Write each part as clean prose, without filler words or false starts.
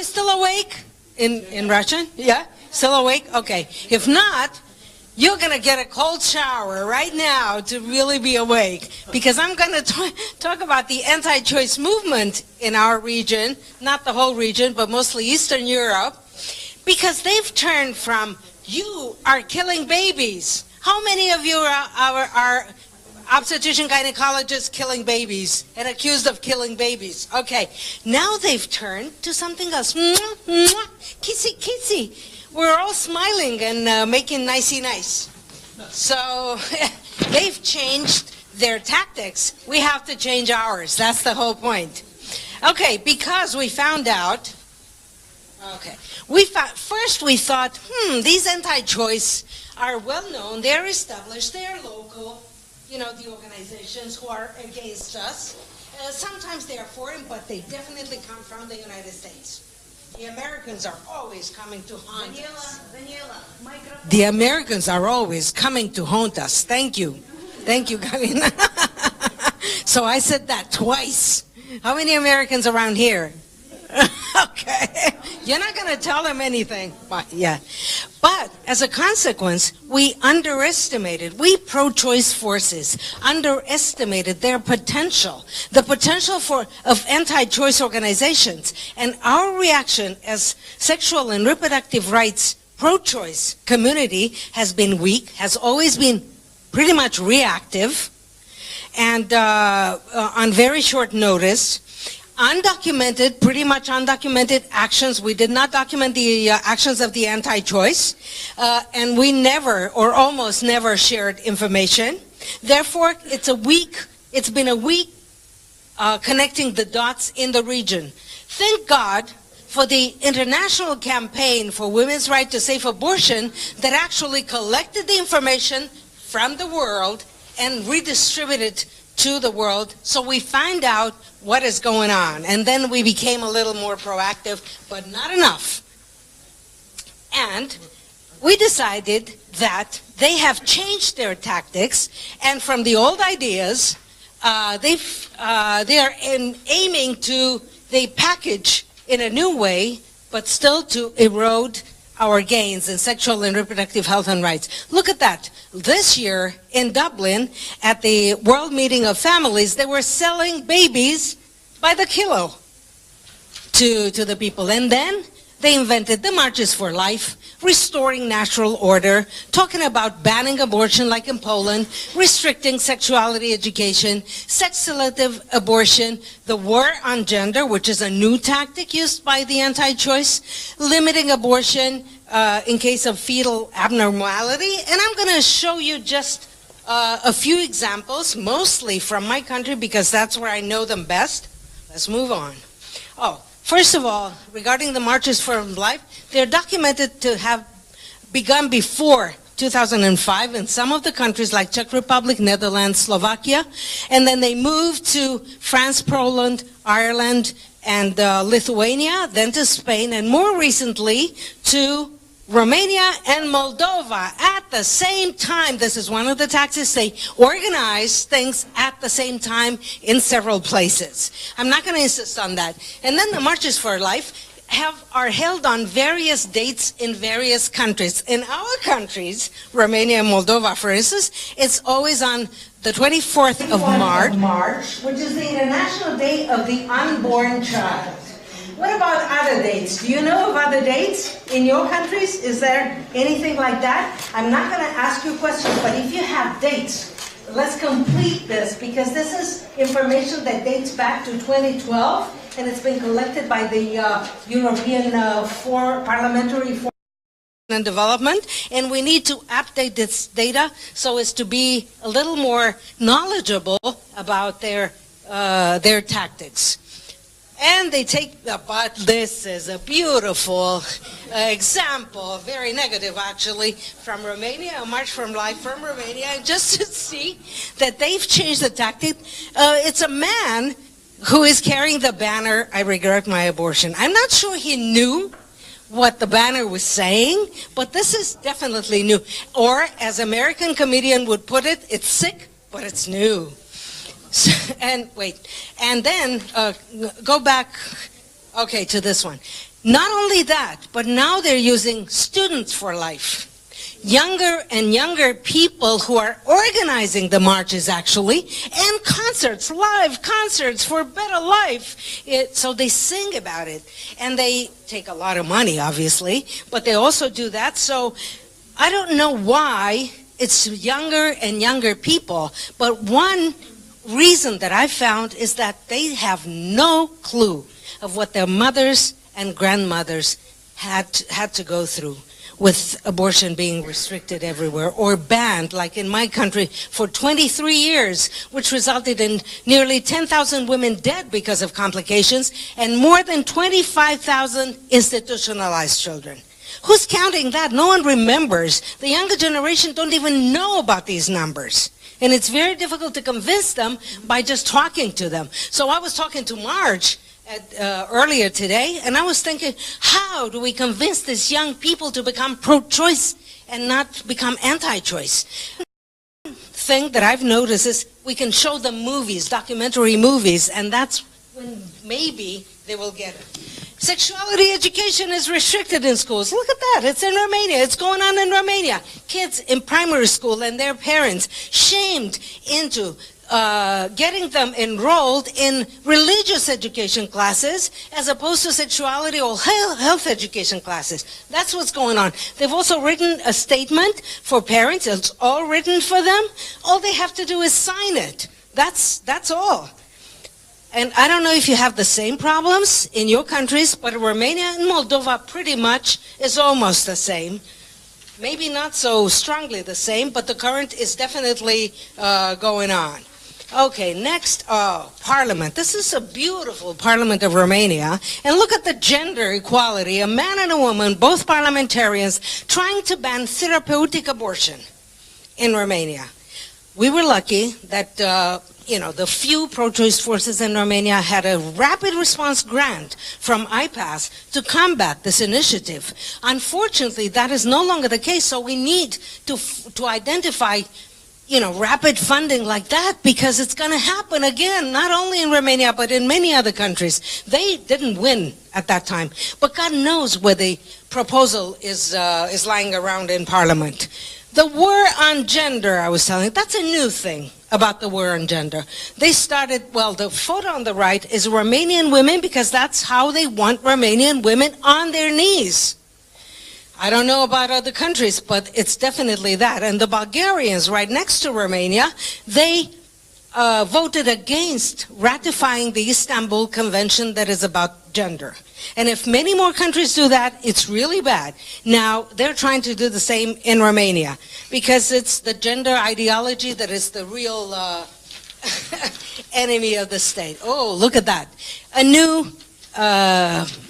you still awake in Russian? Yeah? Still awake? Okay. If not, you're going to get a cold shower right now to really be awake, because I'm going to talk about the anti-choice movement in our region, not the whole region, but mostly Eastern Europe, because they've turned from, you are killing babies. How many of you are obstetrician gynecologists killing babies and accused of killing babies? Okay, now they've turned to something else. Mwah, mwah, kissy, kissy. We're all smiling and making nicey nice. So they've changed their tactics. We have to change ours. That's the whole point. Okay, because we found out, first we thought, these anti-choice are well known, they're established, they're local, you know, the organizations who are against us. Sometimes they are foreign, but they definitely come from the United States. The Americans are always coming to haunt us. Daniela, microphone. The Americans are always coming to haunt us. Thank you. Thank you, Galina. So I said that twice. How many Americans around here? Okay. You're not going to tell them anything. But, yeah. But as a consequence, we pro-choice forces underestimated their potential, the potential of anti-choice organizations. And our reaction as sexual and reproductive rights pro-choice community has been weak, has always been pretty much reactive, and on very short notice. Undocumented, pretty much undocumented actions. We did not document the actions of the anti-choice, and we never, or almost never, shared information. Therefore, it's been a week connecting the dots in the region. Thank God for the international campaign for women's right to safe abortion that actually collected the information from the world and redistributed to the world, so we find out what is going on. And then we became a little more proactive, but not enough. And we decided that they have changed their tactics, and from the old ideas, they are aiming to, they package in a new way, but still to erode our gains in sexual and reproductive health and rights. Look at that. This year in Dublin, at the World Meeting of Families, they were selling babies by the kilo to the people. And then they invented the Marches for Life, restoring natural order, talking about banning abortion like in Poland, restricting sexuality education, sex-selective abortion, the war on gender, which is a new tactic used by the anti-choice, limiting abortion in case of fetal abnormality. And I'm going to show you just a few examples, mostly from my country, because that's where I know them best. Let's move on. First of all, regarding the Marches for Life, they're documented to have begun before 2005 in some of the countries like Czech Republic, Netherlands, Slovakia, and then they moved to France, Poland, Ireland, and Lithuania, then to Spain, and more recently to Romania and Moldova at the same time. This is one of the tactics. They organize things at the same time in several places. I'm not going to insist on that. And then the Marches for Life are held on various dates in various countries. In our countries, Romania and Moldova, for instance, it's always on the 24th of March, which is the International Day of the Unborn Child. What about other dates? Do you know of other dates in your countries? Is there anything like that? I'm not going to ask you questions, but if you have dates, let's complete this, because this is information that dates back to 2012, and it's been collected by the European Parliamentary Forum and Development, and we need to update this data so as to be a little more knowledgeable about their tactics. And they take, but this is a beautiful example, very negative actually, from Romania, a March for Life from Romania, just to see that they've changed the tactic. It's a man who is carrying the banner, "I regret my abortion." I'm not sure he knew what the banner was saying, but this is definitely new. Or, as American comedian would put it, it's sick, but it's new. And then go back, okay, to this one. Not only that, but now they're using students for life. Younger and younger people who are organizing the marches, actually, and concerts, live concerts for better life. So they sing about it, and they take a lot of money, obviously, but they also do that. So I don't know why it's younger and younger people, but one reason that I found is that they have no clue of what their mothers and grandmothers had to go through, with abortion being restricted everywhere or banned, like in my country, for 23 years, which resulted in nearly 10,000 women dead because of complications and more than 25,000 institutionalized children. Who's counting that? No one remembers. The younger generation don't even know about these numbers. And it's very difficult to convince them by just talking to them. So I was talking to Marge earlier today, and I was thinking, how do we convince these young people to become pro-choice and not become anti-choice? Thing that I've noticed is we can show them movies, documentary movies, and that's when maybe they will get it. Sexuality education is restricted in schools. Look at that. It's in Romania. It's going on in Romania. Kids in primary school and their parents shamed into getting them enrolled in religious education classes as opposed to sexuality or health education classes. That's what's going on. They've also written a statement for parents. It's all written for them. All they have to do is sign it. That's all. And I don't know if you have the same problems in your countries, but Romania and Moldova pretty much is almost the same. Maybe not so strongly the same, but the current is definitely going on. Okay, next, parliament. This is a beautiful parliament of Romania. And look at the gender equality. A man and a woman, both parliamentarians, trying to ban therapeutic abortion in Romania. We were lucky that, the few pro-choice forces in Romania had a rapid response grant from IPAS to combat this initiative. Unfortunately, that is no longer the case, so we need to identify rapid funding like that, because it's going to happen again, not only in Romania, but in many other countries. They didn't win at that time, but God knows where the proposal is lying around in Parliament. The war on gender, I was telling you, that's a new thing about the war on gender. They started, the photo on the right is Romanian women, because that's how they want Romanian women on their knees. I don't know about other countries, but it's definitely that. And the Bulgarians, right next to Romania, they voted against ratifying the Istanbul Convention that is about gender. And if many more countries do that, it's really bad. Now, they're trying to do the same in Romania, because it's the gender ideology that is the real enemy of the state. Oh, look at that. A new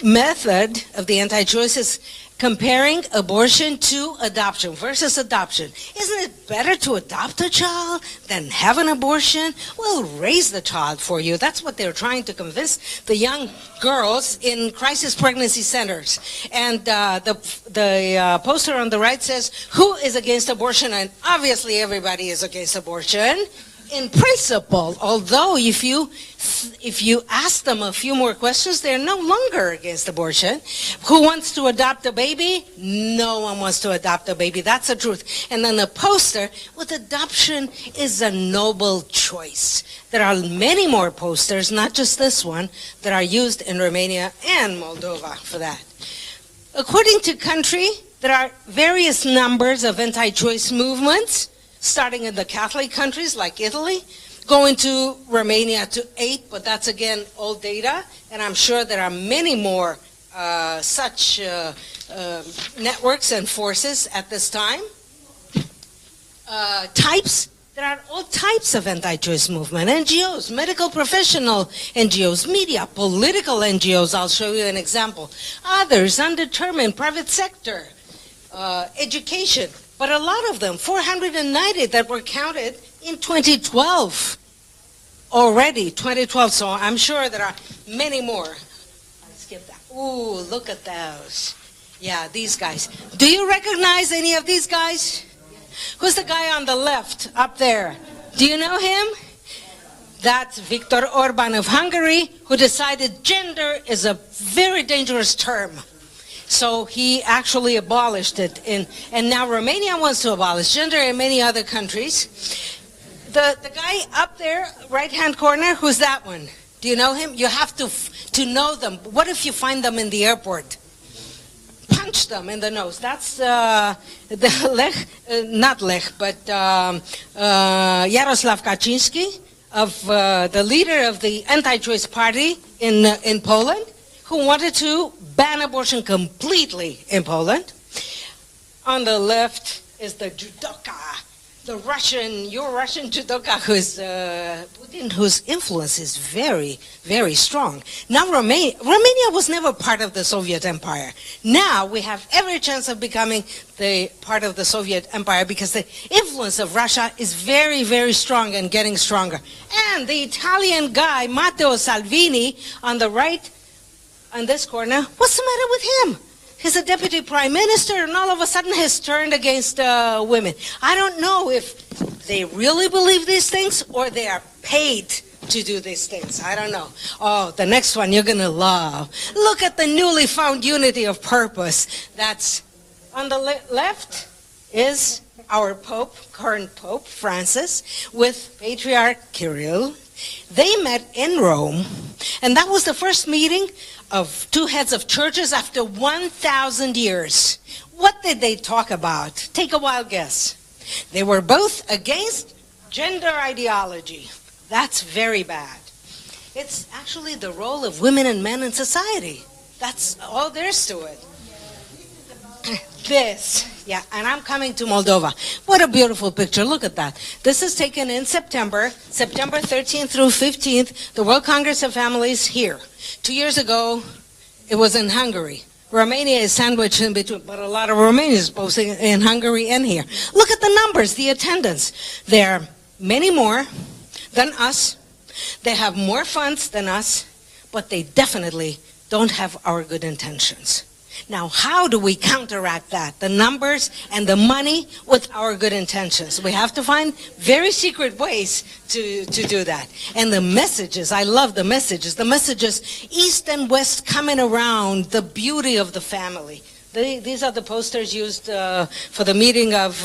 method of the anti-choice is comparing abortion to adoption versus adoption. Isn't it better to adopt a child than have an abortion? We'll raise the child for you. That's what they're trying to convince the young girls in crisis pregnancy centers. And the poster on the right says, who is against abortion? And obviously everybody is against abortion. In principle, although if you ask them a few more questions, they're no longer against abortion. Who wants to adopt a baby? No one wants to adopt a baby. That's the truth. And then the poster with adoption is a noble choice. There are many more posters, not just this one, that are used in Romania and Moldova for that. According to country, there are various numbers of anti-choice movements, starting in the Catholic countries like Italy, going to Romania to 8, but that's again old data, and I'm sure there are many more such networks and forces at this time. There are all types of anti-choice movement, NGOs, medical professional NGOs, media, political NGOs, I'll show you an example. Others, undetermined, private sector, education. But a lot of them, 490 that were counted in 2012. Already, 2012, so I'm sure there are many more. I skipped that. Ooh, look at those. Yeah, these guys. Do you recognize any of these guys? Who's the guy on the left, up there? Do you know him? That's Viktor Orban of Hungary, who decided gender is a very dangerous term. So he actually abolished it. And now Romania wants to abolish gender in many other countries. The guy up there, right-hand corner, who's that one? Do you know him? You have to know them. What if you find them in the airport? Punch them in the nose. That's the Lech, not Lech, but Jaroslav Kaczynski, of the leader of the anti-choice party in Poland, who wanted to ban abortion completely in Poland. On the left is the judoka, your Russian judoka, whose influence is very, very strong. Now Romania was never part of the Soviet Empire. Now we have every chance of becoming the part of the Soviet Empire because the influence of Russia is very, very strong and getting stronger. And the Italian guy, Matteo Salvini, on the right, on this corner, what's the matter with him? He's a deputy prime minister, and all of a sudden he's turned against women. I don't know if they really believe these things or they are paid to do these things. I don't know. Oh, the next one you're going to love. Look at the newly found unity of purpose. That's on the left is our Pope, current Pope Francis, with Patriarch Kirill. They met in Rome, and that was the first meeting of two heads of churches after 1,000 years. What did they talk about? Take a wild guess. They were both against gender ideology. That's very bad. It's actually the role of women and men in society. That's all there is to it. Yeah, and I'm coming to Moldova. What a beautiful picture. Look at that. This is taken in September 13th through 15th, the World Congress of Families here. 2 years ago, it was in Hungary. Romania is sandwiched in between, but a lot of Romanians both in Hungary and here. Look at the numbers, the attendance. There are many more than us. They have more funds than us, but they definitely don't have our good intentions. Now, how do we counteract that? The numbers and the money with our good intentions. We have to find very secret ways to do that. And the messages, I love the messages. The messages, East and West coming around, the beauty of the family. These are the posters used for the meeting of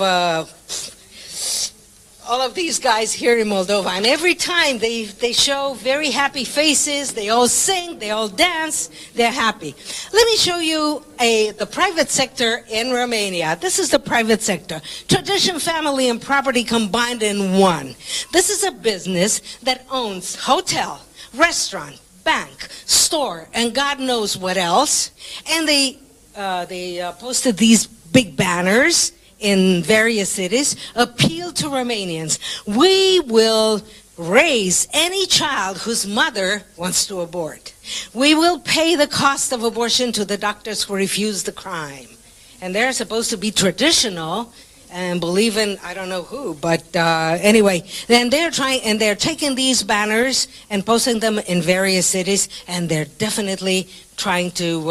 all of these guys here in Moldova. And every time they show very happy faces, they all sing, they all dance, they're happy. Let me show you the private sector in Romania. This is the private sector. Tradition, family, and property combined in one. This is a business that owns hotel, restaurant, bank, store, and God knows what else. And they posted these big banners in various cities, appeal to Romanians. We will raise any child whose mother wants to abort. We will pay the cost of abortion to the doctors who refuse the crime. And they're supposed to be traditional and believe in I don't know who, but anyway, then they're taking these banners and posting them in various cities, and they're definitely trying to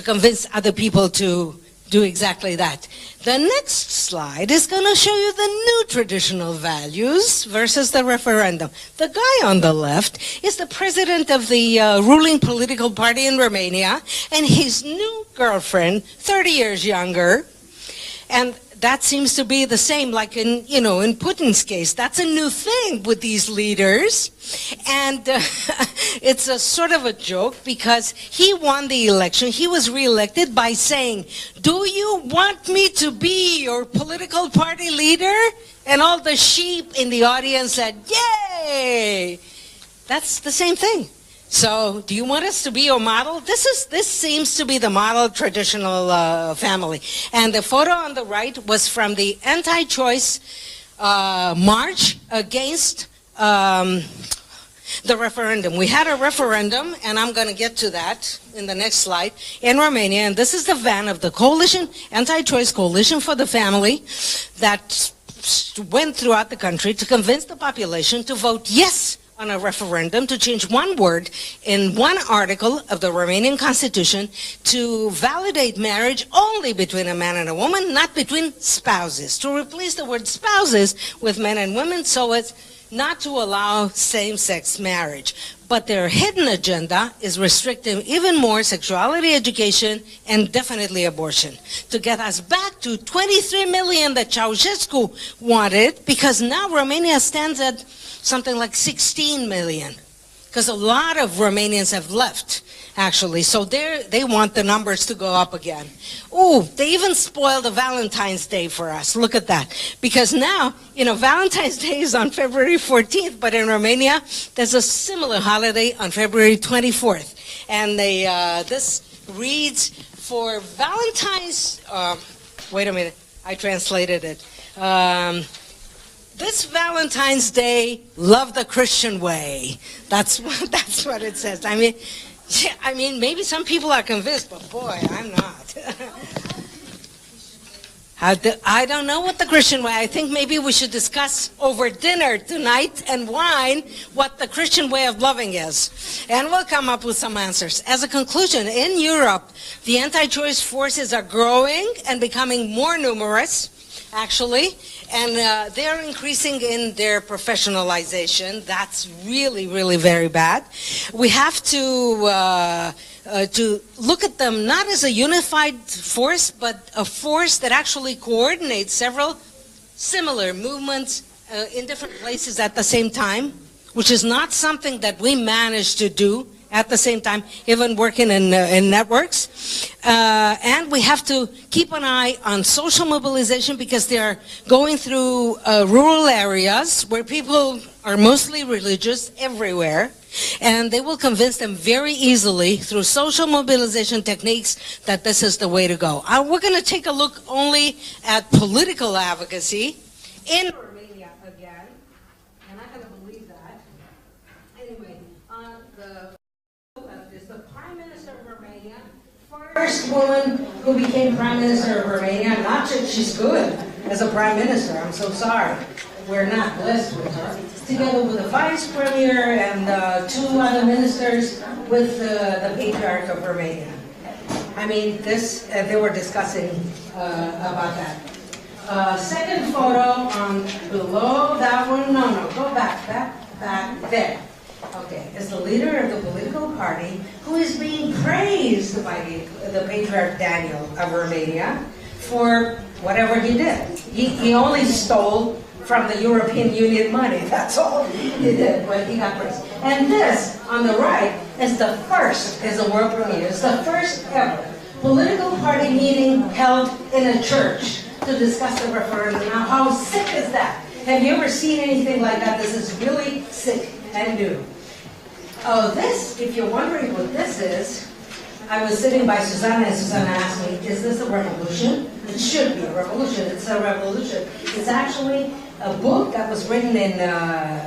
convince other people to do exactly that. The next slide is going to show you the new traditional values versus the referendum. The guy on the left is the president of the ruling political party in Romania, and his new girlfriend, 30 years younger, and that seems to be the same like in Putin's case. That's a new thing with these leaders. And it's a sort of a joke because he won the election. He was reelected by saying, "Do you want me to be your political party leader?" And all the sheep in the audience said, "Yay!" That's the same thing. So, do you want us to be your model? This seems to be the model traditional family. And the photo on the right was from the anti-choice march against the referendum. We had a referendum, and I'm going to get to that in the next slide, in Romania. And this is the van of the coalition, anti-choice coalition for the family, that went throughout the country to convince the population to vote yes on a referendum to change one word in one article of the Romanian Constitution to validate marriage only between a man and a woman, not between spouses. To replace the word spouses with men and women so as not to allow same-sex marriage. But their hidden agenda is restricting even more sexuality education and definitely abortion, to get us back to 23 million that Ceausescu wanted, because now Romania stands at something like 16 million, because a lot of Romanians have left, actually. So they want the numbers to go up again. Oh, they even spoiled the Valentine's Day for us. Look at that. Because now, Valentine's Day is on February 14th, but in Romania, there's a similar holiday on February 24th. And this reads, for Valentine's, wait a minute, I translated it. This Valentine's Day, love the Christian way. That's what it says. I mean, maybe some people are convinced, but boy, I'm not. I don't know what the Christian way. I think maybe we should discuss over dinner tonight and wine what the Christian way of loving is. And we'll come up with some answers. As a conclusion, in Europe, the anti-choice forces are growing and becoming more numerous, actually, and they're increasing in their professionalization. That's really, really very bad. We have to look at them not as a unified force, but a force that actually coordinates several similar movements in different places at the same time, which is not something that we manage to do at the same time, even working in networks. And we have to keep an eye on social mobilization, because they are going through rural areas where people are mostly religious everywhere, and they will convince them very easily through social mobilization techniques that this is the way to go. We're going to take a look only at political advocacy in Romania again. You're not going to believe that. Anyway, on the left is the Prime Minister of Romania, first woman who became Prime Minister of Romania. Not that she's good as a Prime Minister, I'm so sorry. We're not blessed with her. Together with the Vice Premier and two other ministers with the Patriarch of Romania. I mean, they were discussing about that. Second photo on below that one. No, go back, there. Okay, is the leader of the political party who is being praised by the Patriarch Daniel of Romania for whatever he did. He only stole from the European Union money. That's all he did when he got praised. And this, on the right, is the world premiere. It's the first ever political party meeting held in a church to discuss the referendum. Now, how sick is that? Have you ever seen anything like that? This is really sick and new. Oh, this, if you're wondering what this is, I was sitting by Susanna, and Susanna asked me, is this a revolution? It should be a revolution. It's a revolution. It's actually a book that was written in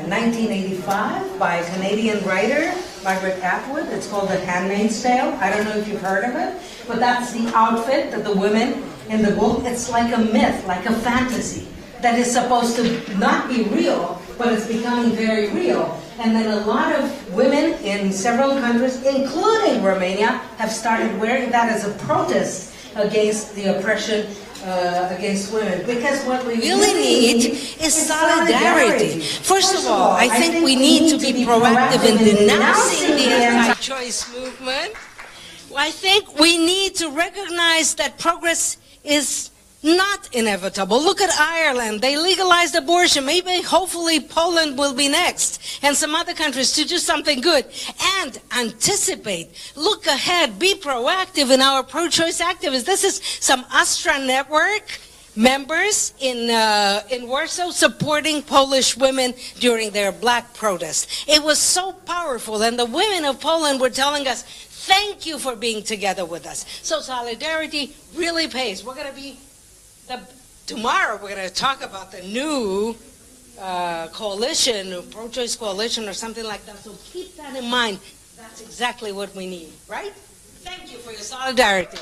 1985 by a Canadian writer, Margaret Atwood. It's called The Handmaid's Tale. I don't know if you've heard of it, but that's the outfit that the women in the book, it's like a myth, like a fantasy, that is supposed to not be real, but it's becoming very real. And then a lot of women in several countries, including Romania, have started wearing that as a protest against the oppression against women. Because what we really need is solidarity. First of all, I think we need to be proactive in denouncing the anti-choice movement. I think we need to recognize that progress is not inevitable. Look at Ireland. They legalized abortion. Maybe, hopefully, Poland will be next, and some other countries, to do something good. And anticipate. Look ahead. Be proactive in our pro-choice activists. This is some Astra network members in Warsaw supporting Polish women during their black protest. It was so powerful, and the women of Poland were telling us, thank you for being together with us. So solidarity really pays. We're going to be tomorrow we're going to talk about the new coalition, pro-choice coalition or something like that. So keep that in mind. That's exactly what we need, right? Thank you for your solidarity.